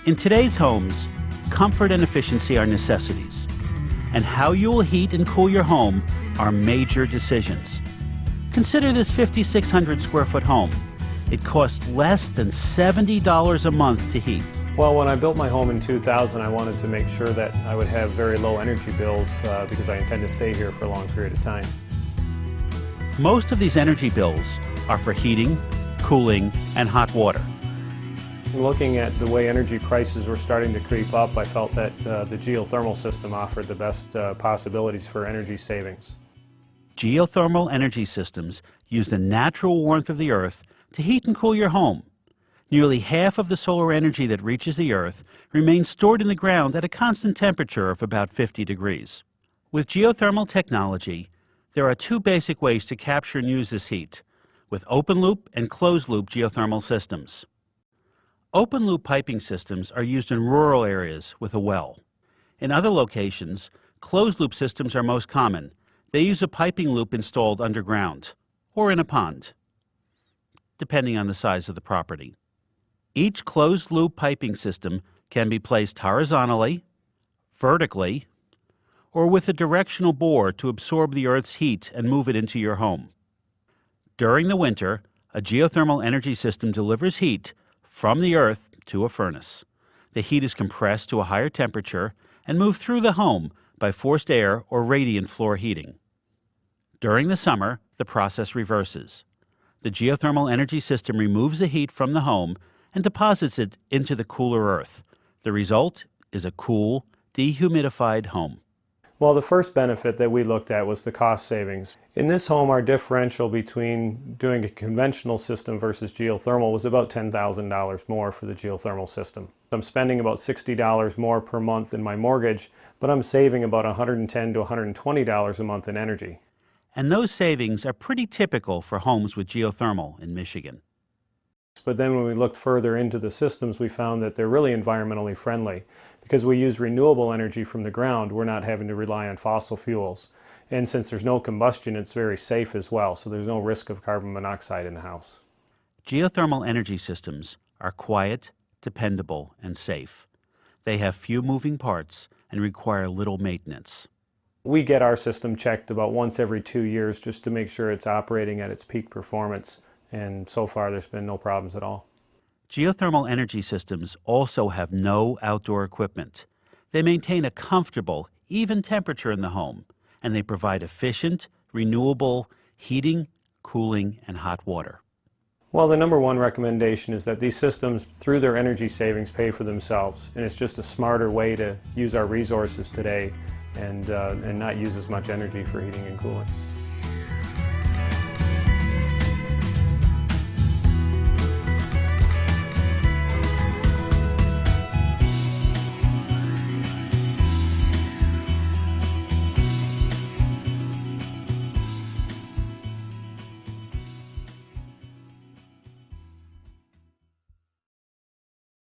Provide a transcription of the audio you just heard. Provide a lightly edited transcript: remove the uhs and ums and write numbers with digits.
In today's homes, comfort and efficiency are necessities, and how you will heat and cool your home are major decisions. Consider this 5,600 square foot home. It costs less than $70 a month to heat. Well, when I built my home in 2000, I wanted to make sure that I would have very low energy bills because I intend to stay here for a long period of time. Most of these energy bills are for heating, cooling, and hot water. Looking at the way energy prices were starting to creep up, I felt that the geothermal system offered the best possibilities for energy savings. Geothermal energy systems use the natural warmth of the earth to heat and cool your home. Nearly half of the solar energy that reaches the earth remains stored in the ground at a constant temperature of about 50 degrees. With geothermal technology, there are two basic ways to capture and use this heat, with open-loop and closed-loop geothermal systems. Open-loop piping systems are used in rural areas with a well. In other locations, closed-loop systems are most common. They use a piping loop installed underground or in a pond, depending on the size of the property. Each closed-loop piping system can be placed horizontally, vertically, or with a directional bore to absorb the earth's heat and move it into your home. During the winter, a geothermal energy system delivers heat from the earth to a furnace. The heat is compressed to a higher temperature and moved through the home by forced air or radiant floor heating. During the summer, the process reverses. The geothermal energy system removes the heat from the home and deposits it into the cooler earth. The result is a cool, dehumidified home. Well, the first benefit that we looked at was the cost savings. In this home, our differential between doing a conventional system versus geothermal was about $10,000 more for the geothermal system. I'm spending about $60 more per month in my mortgage, but I'm saving about $110 to $120 a month in energy. And those savings are pretty typical for homes with geothermal in Michigan. But then when we looked further into the systems, we found that they're really environmentally friendly. Because we use renewable energy from the ground, we're not having to rely on fossil fuels. And since there's no combustion, it's very safe as well, so there's no risk of carbon monoxide in the house. Geothermal energy systems are quiet, dependable, and safe. They have few moving parts and require little maintenance. We get our system checked about once every 2 years just to make sure it's operating at its peak performance. And so far, there's been no problems at all. Geothermal energy systems also have no outdoor equipment. They maintain a comfortable, even temperature in the home, and they provide efficient, renewable heating, cooling, and hot water. Well, the number one recommendation is that these systems, through their energy savings, pay for themselves. And it's just a smarter way to use our resources today and not use as much energy for heating and cooling.